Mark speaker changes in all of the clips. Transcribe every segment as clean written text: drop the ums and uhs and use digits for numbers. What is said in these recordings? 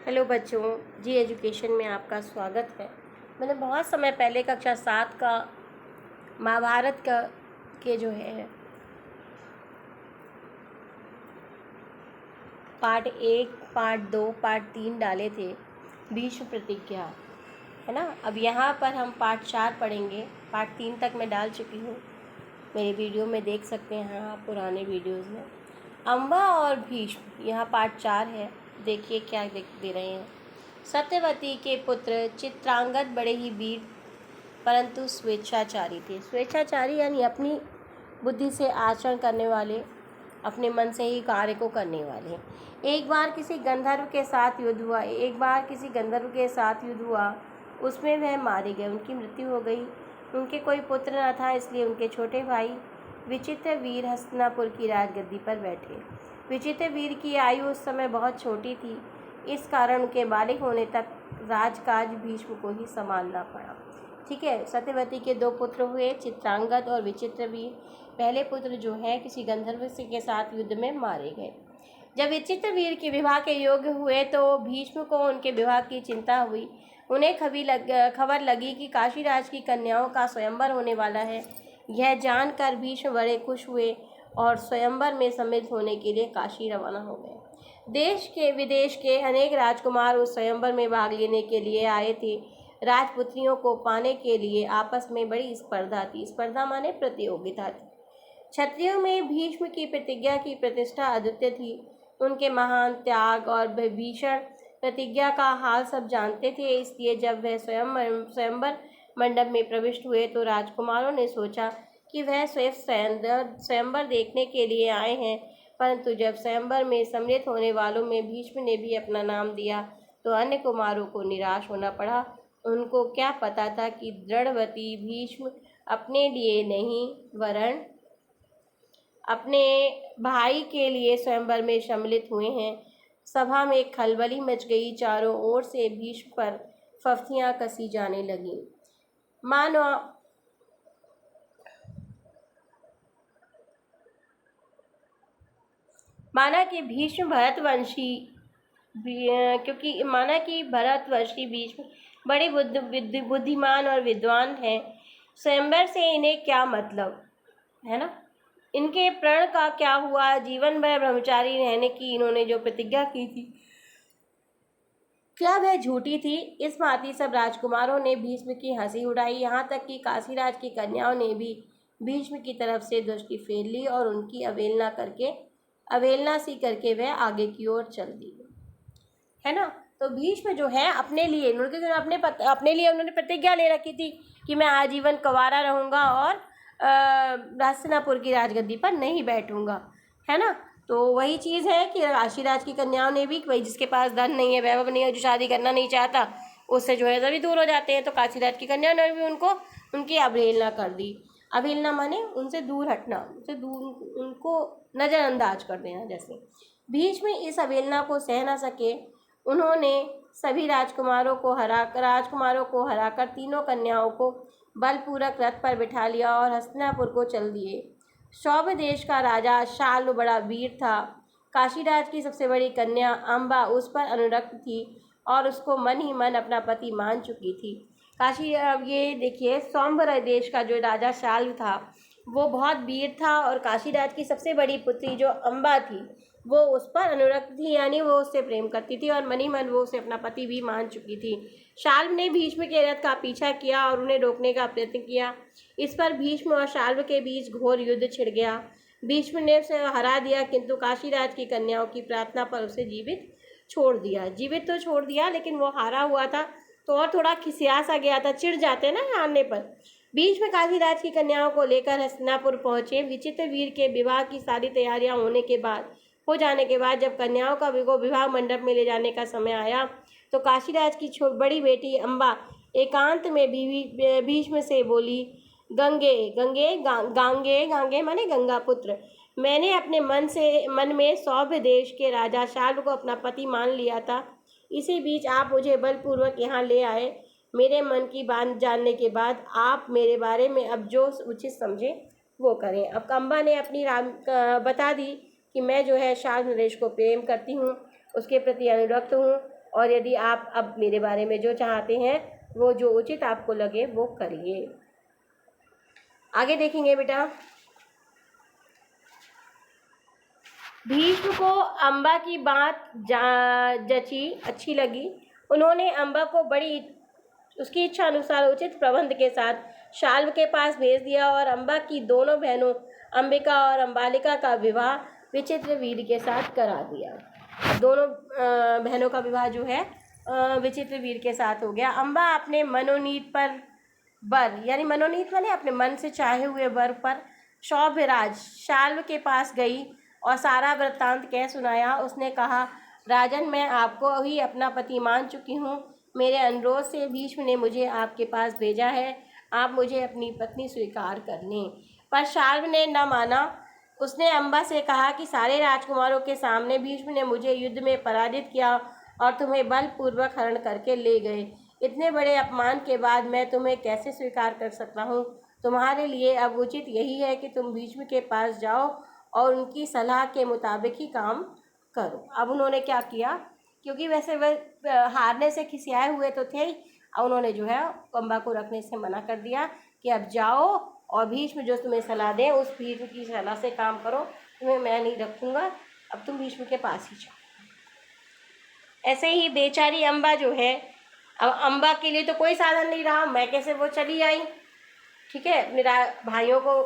Speaker 1: Hello बच्चों, जी education में आपका स्वागत है। मैंने बहुत समय पहले कक्षा 7 का महाभारत का के जो है पार्ट 1, पार्ट 2, पार्ट 3 डाले थे, भीष्म प्रतिज्ञा, है ना। अब यहाँ पर हम पार्ट 4 पढ़ेंगे। पार्ट 3 तक मैं डाल चुकी हूँ, मेरे वीडियो में देख सकते हैं आप, पुराने वीडियोज़ में। अम्बा और भीष्म, यहाँ पार्ट 4 है। देखिए क्या दे रहे हैं। सत्यवती के पुत्र चित्रांगद बड़े ही वीर परंतु स्वेच्छाचारी थे। स्वेच्छाचारी यानी अपनी बुद्धि से आचरण करने वाले, अपने मन से ही कार्य को करने वाले। एक बार किसी गंधर्व के साथ युद्ध हुआ, उसमें वह मारे गए, उनकी मृत्यु हो गई। उनके कोई पुत्र न था, इसलिए उनके छोटे भाई विचित्र वीर हस्तिनापुर की राजगद्दी पर बैठे। विचित्र वीर की आयु उस समय बहुत छोटी थी, इस कारण उनके बालिग होने तक राजकाज भीष्म को ही संभालना पड़ा। ठीक है। सत्यवती के 2 पुत्र हुए, चित्रांगद और विचित्रवीर। पहले पुत्र जो है किसी गंधर्व के साथ युद्ध में मारे गए। जब विचित्रवीर के विवाह के योग्य हुए तो भीष्म को उनके विवाह की चिंता हुई। उन्हें खबर लगी कि काशीराज की कन्याओं का स्वयंवर होने वाला है। यह जानकर भीष्म बड़े खुश हुए और स्वयंवर में सम्मिलित होने के लिए काशी रवाना हो गए। देश के विदेश के अनेक राजकुमार उस स्वयंवर में भाग लेने के लिए आए थे। राजपुत्रियों को पाने के लिए आपस में बड़ी स्पर्धा थी। स्पर्धा माने प्रतियोगिता थी। क्षत्रियों में भीष्म की प्रतिज्ञा की प्रतिष्ठा अद्वितीय थी। उनके महान त्याग और भीषण प्रतिज्ञा का हाल सब जानते थे। इसलिए जब वह स्वयंवर मंडप में प्रविष्ट हुए तो राजकुमारों ने सोचा कि वह स्वयंवर देखने के लिए आए हैं, परंतु जब स्वयंवर में सम्मिलित होने वालों में भीष्म ने भी अपना नाम दिया तो अन्य कुमारों को निराश होना पड़ा। उनको क्या पता था कि दृढ़वती भीष्म अपने लिए नहीं वरन अपने भाई के लिए स्वयंवर में सम्मिलित हुए हैं। सभा में खलबली मच गई। चारों ओर से भीष्म पर फफ्तियां कसी जाने लगीं। माना कि भरतवंशी भीष्म बड़े बुद्धिमान और विद्वान हैं। स्वयंवर से इन्हें क्या मतलब, है ना। इनके प्रण का क्या हुआ। जीवन भर ब्रह्मचारी रहने की इन्होंने जो प्रतिज्ञा की थी, क्या वह झूठी थी। इस भांति सब राजकुमारों ने भीष्म की हंसी उड़ाई। यहाँ तक कि काशीराज की कन्याओं ने भी भीष्म की तरफ से दृष्टि फेर ली और उनकी अवहेलना सी करके वह आगे की ओर चल दी, है ना। तो भीष्म जो है अपने लिए उन्होंने प्रतिज्ञा ले रखी थी कि मैं आजीवन कुंवारा रहूँगा और हस्तिनापुर की राजगद्दी पर नहीं बैठूंगा, है ना। तो वही चीज़ है कि काशीराज की कन्याओं ने भी, भाई जिसके पास धन नहीं है, वैभव नहीं है, जो शादी करना नहीं चाहता, उससे जो है सभी दूर हो जाते हैं। तो काशीराज की कन्याओं ने भी उनकी अवहेलना कर दी। अवहेलना माने उनसे दूर हटना, उनको नज़रअंदाज कर देना। जैसे भीष्म इस अवहेलना को सह न सके, उन्होंने सभी राजकुमारों को हराकर तीनों कन्याओं को बलपूर्वक रथ पर बिठा लिया और हस्तिनापुर को चल दिए। सौभ देश का राजा शाल्व बड़ा वीर था। काशीराज की सबसे बड़ी कन्या अम्बा उस पर अनुरक्त थी और उसको मन ही मन अपना पति मान चुकी थी। अब ये देखिए, सौम्भ देश का जो राजा शाल्व था वो बहुत वीर था और काशीराज की सबसे बड़ी पुत्री जो अम्बा थी वो उस पर अनुरक्त थी, यानी वो उससे प्रेम करती थी और मन ही मन वो उसे अपना पति भी मान चुकी थी। शाल्व ने भीष्म के रथ का पीछा किया और उन्हें रोकने का प्रयत्न किया। इस पर भीष्म और शाल्व के बीच घोर युद्ध छिड़ गया। भीष्म ने उसे हरा दिया, किंतु काशीराज की कन्याओं की प्रार्थना पर उसे जीवित तो छोड़ दिया, लेकिन वो हारा हुआ था तो और थोड़ा खिसिया सा गया था, चिढ़ जाते ना हारने पर। भीष्म काशीराज की कन्याओं को लेकर हस्तिनापुर पहुंचे। विचित्र वीर के विवाह की सारी तैयारियां हो जाने के बाद जब कन्याओं का विवाह मंडप में ले जाने का समय आया तो काशीराज की बड़ी बेटी अम्बा एकांत में भीष्म से बोली, गांगे माने गंगा पुत्र, मैंने अपने मन में सौभ देश के राजा शाल्व को अपना पति मान लिया था। इसी बीच आप मुझे बलपूर्वक यहाँ ले आए। मेरे मन की बात जानने के बाद आप मेरे बारे में अब जो उचित समझे वो करें। अब अम्बा ने अपनी बता दी कि मैं जो है शाल्व नरेश को प्रेम करती हूँ, उसके प्रति अनुरक्त हूँ और यदि आप अब मेरे बारे में जो चाहते हैं वो जो उचित आपको लगे वो करिए। आगे देखेंगे बेटा। भीष्म को अम्बा की बात जची, अच्छी लगी। उन्होंने अम्बा को बड़ी उसकी इच्छा अनुसार उचित प्रबंध के साथ शाल्व के पास भेज दिया और अम्बा की दोनों बहनों अंबिका और अम्बालिका का विवाह विचित्रवीर के साथ करा दिया। दोनों बहनों का विवाह जो है विचित्रवीर के साथ हो गया। अम्बा अपने मनोनीत पर वर, यानी मनोनीत माने अपने मन से चाहे हुए वर पर शौभराज शाल्व के पास गई और सारा वृत्तांत कह सुनाया। उसने कहा, राजन, मैं आपको ही अपना पति मान चुकी हूँ। मेरे अनुरोध से भीष्म ने मुझे आपके पास भेजा है। आप मुझे अपनी पत्नी स्वीकार कर लें। पर शाल्व ने न माना। उसने अम्बा से कहा कि सारे राजकुमारों के सामने भीष्म ने मुझे युद्ध में पराजित किया और तुम्हें बलपूर्वक हरण करके ले गए। इतने बड़े अपमान के बाद मैं तुम्हें कैसे स्वीकार कर सकता हूँ। तुम्हारे लिए अब उचित यही है कि तुम भीष्म के पास जाओ और उनकी सलाह के मुताबिक ही काम करो। अब उन्होंने क्या किया, क्योंकि वैसे वह हारने से खिसियाए हुए तो थे ही, अब उन्होंने जो है अम्बा को रखने से मना कर दिया कि अब जाओ और भीष्म जो तुम्हें सलाह दें उस भीष्म की सलाह से काम करो, तुम्हें मैं नहीं रखूँगा, अब तुम भीष्म के पास ही जाओ। ऐसे ही बेचारी अम्बा जो है, अब अम्बा के लिए तो कोई साधन नहीं रहा, मैं कैसे वो चली आई, ठीक है, मेरा भाइयों को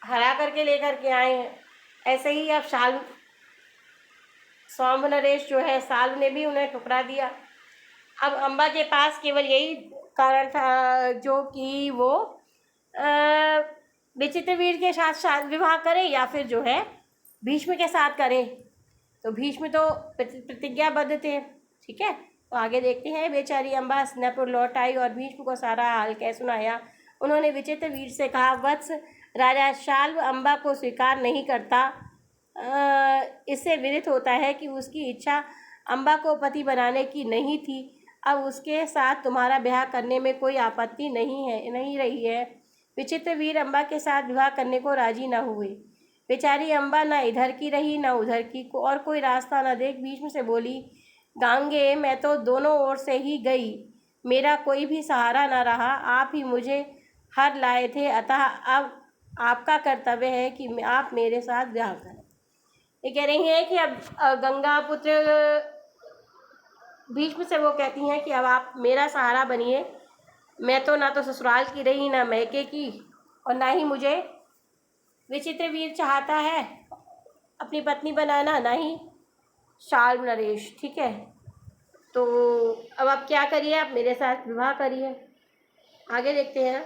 Speaker 1: हरा करके लेकर के आए हैं। ऐसे ही अब सौम्भ नरेश जो है, साल्व ने भी उन्हें ठुकरा दिया। अब अम्बा के पास केवल यही कारण था जो कि वो विचित्रवीर के साथ विवाह करे या फिर जो है भीष्म के साथ करे। तो भीष्म तो प्रतिज्ञाबद्ध थे, ठीक है। तो आगे देखते हैं। बेचारी अम्बा हस्तिनापुर लौट आई और भीष्म को सारा हाल कह सुनाया। उन्होंने विचित्रवीर से कहा, वत्स, राजा शाल्व अम्बा को स्वीकार नहीं करता। इससे विदित होता है कि उसकी इच्छा अम्बा को पति बनाने की नहीं थी। अब उसके साथ तुम्हारा ब्याह करने में कोई आपत्ति नहीं रही है। विचित्रवीर अम्बा के साथ विवाह करने को राजी न हुए। बेचारी अम्बा न इधर की रही न उधर की, और कोई रास्ता न देख भीष्म से बोली, गांगे, मैं तो दोनों ओर से ही गई, मेरा कोई भी सहारा न रहा। आप ही मुझे हर लाए थे, अतः अब आपका कर्तव्य है कि आप मेरे साथ ब्याह करें। ये कह रही हैं कि अब गंगा पुत्र भीष्म से वो कहती हैं कि अब आप मेरा सहारा बनिए। मैं तो ना तो ससुराल की रही ना मैके की, और ना ही मुझे विचित्रवीर चाहता है अपनी पत्नी बनाना, ना ही शाल्व नरेश, ठीक है। तो अब आप क्या करिए, आप मेरे साथ विवाह करिए। आगे देखते हैं।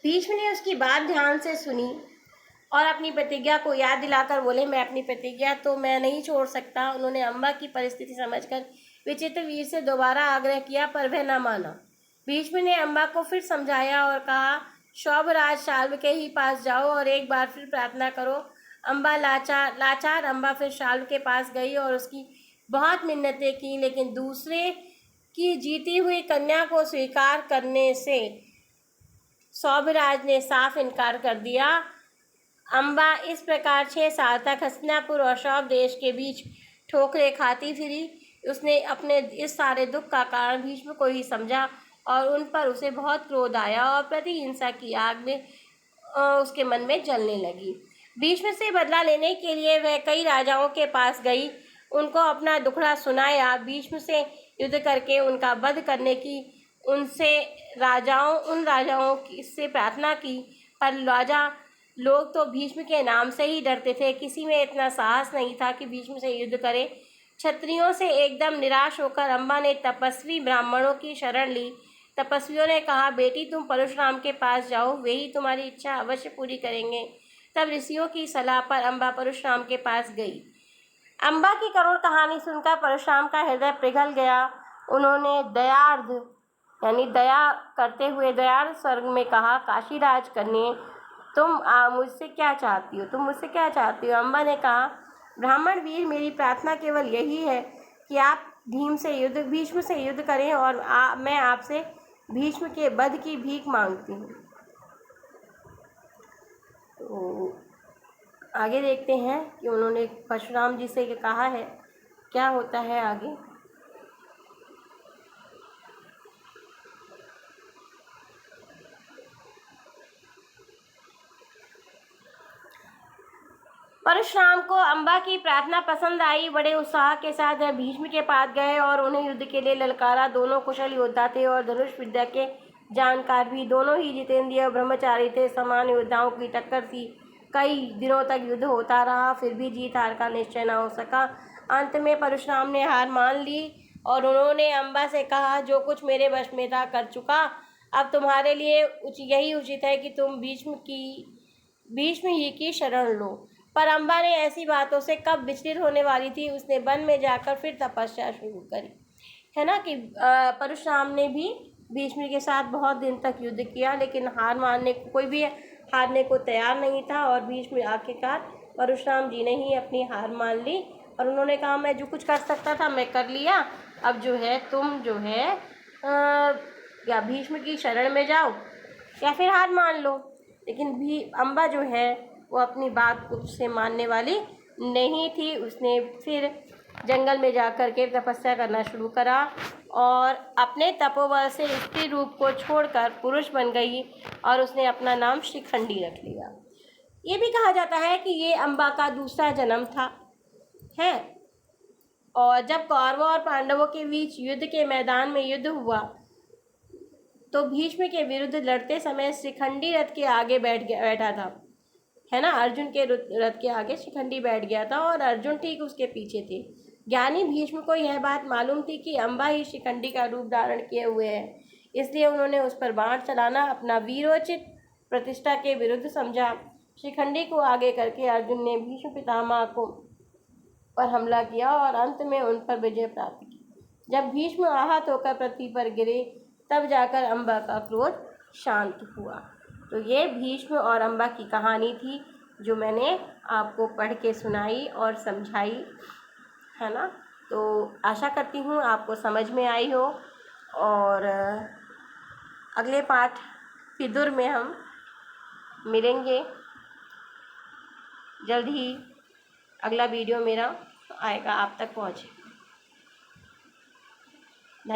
Speaker 1: भीष्म ने उसकी बात ध्यान से सुनी और अपनी प्रतिज्ञा को याद दिलाकर बोले, मैं अपनी प्रतिज्ञा तो मैं नहीं छोड़ सकता। उन्होंने अम्बा की परिस्थिति समझकर विचित्रवीर से दोबारा आग्रह किया, पर वह न माना। भीष्म ने अम्बा को फिर समझाया और कहा, शौभराज शाल्व के ही पास जाओ और एक बार फिर प्रार्थना करो। अम्बा लाचार अम्बा फिर शाल्व के पास गई और उसकी बहुत मिन्नतें की, लेकिन दूसरे की जीती हुई कन्या को स्वीकार करने से शौभराज ने साफ इनकार कर दिया। अम्बा इस प्रकार 6 साल तक हस्तिनापुर और शौभ देश के बीच ठोकरें खाती फिरी। उसने अपने इस सारे दुख का कारण भीष्म को ही समझा और उन पर उसे बहुत क्रोध आया और प्रतिहिंसा की आग में उसके मन में जलने लगी। भीष्म से बदला लेने के लिए वह कई राजाओं के पास गई, उनको अपना दुखड़ा सुनाया। भीष्म से युद्ध करके उनका वध करने की उन राजाओं से प्रार्थना की, पर लोग तो भीष्म के नाम से ही डरते थे। किसी में इतना साहस नहीं था कि भीष्म से युद्ध करे। क्षत्रियों से एकदम निराश होकर अम्बा ने तपस्वी ब्राह्मणों की शरण ली। तपस्वियों ने कहा, बेटी, तुम परशुराम के पास जाओ, वे ही तुम्हारी इच्छा अवश्य पूरी करेंगे। तब ऋषियों की सलाह पर अम्बा परशुराम के पास गई। अम्बा की करुण कहानी सुनकर परशुराम का हृदय पिघल गया। उन्होंने दयार्द यानी दया करते हुए दयार्द स्वर में कहा, काशीराज कन्ये, तुम मुझसे क्या चाहती हो? अम्बा ने कहा, ब्राह्मण वीर, मेरी प्रार्थना केवल यही है कि आप भीष्म से युद्ध करें और मैं आपसे भीष्म के वध की भीख मांगती हूँ। तो आगे देखते हैं कि उन्होंने परशुराम जी से कहा है, क्या होता है आगे। परशुराम को अम्बा की प्रार्थना पसंद आई। बड़े उत्साह के साथ वह भीष्म के पास गए और उन्हें युद्ध के लिए ललकारा। दोनों कुशल योद्धा थे और धनुष विद्या के जानकार भी। दोनों ही जितेंद्रिय और ब्रह्मचारी थे। समान योद्धाओं की टक्कर थी। कई दिनों तक युद्ध होता रहा, फिर भी जीत हार का निश्चय न हो सका। अंत में परशुराम ने हार मान ली और उन्होंने अम्बा से कहा, जो कुछ मेरे वश में था कर चुका, अब तुम्हारे लिए यही उचित है कि तुम भीष्म ही की शरण लो। पर अम्बा ने ऐसी बातों से कब विचलित होने वाली थी। उसने वन में जाकर फिर तपस्या शुरू करी, है ना, कि परशुराम ने भी भीष्म के साथ बहुत दिन तक युद्ध किया, लेकिन कोई भी हारने को तैयार नहीं था। और भीष्म आखिरकार परशुराम जी ने ही अपनी हार मान ली और उन्होंने कहा, मैं जो कुछ कर सकता था मैं कर लिया, अब जो है तुम जो है या भीष्म की शरण में जाओ या फिर हार मान लो। लेकिन भी अम्बा जो है वो अपनी बात को से मानने वाली नहीं थी। उसने फिर जंगल में जाकर के तपस्या करना शुरू करा और अपने तपोबल से स्त्री रूप को छोड़कर पुरुष बन गई और उसने अपना नाम शिखंडी रख लिया। ये भी कहा जाता है कि ये अम्बा का दूसरा जन्म था, है। और जब कौरवों और पांडवों के बीच युद्ध के मैदान में युद्ध हुआ तो भीष्म के विरुद्ध लड़ते समय शिखंडी रथ के आगे बैठा था, है ना। अर्जुन के रथ के आगे शिखंडी बैठ गया था और अर्जुन ठीक उसके पीछे थे। ज्ञानी भीष्म को यह बात मालूम थी कि अम्बा ही शिखंडी का रूप धारण किए हुए है, इसलिए उन्होंने उस पर बाण चलाना अपना वीरोचित प्रतिष्ठा के विरुद्ध समझा। शिखंडी को आगे करके अर्जुन ने भीष्म पितामह को पर हमला किया और अंत में उन पर विजय प्राप्त की। जब भीष्म आहत होकर पृथ्वी पर गिरे तब जाकर अम्बा का क्रोध शांत हुआ। तो ये भीष्म और अम्बा की कहानी थी जो मैंने आपको पढ़ के सुनाई और समझाई, है ना। तो आशा करती हूँ आपको समझ में आई हो। और अगले पाठ विदुर में हम मिलेंगे जल्द ही। अगला वीडियो मेरा आएगा, आप तक पहुँचे।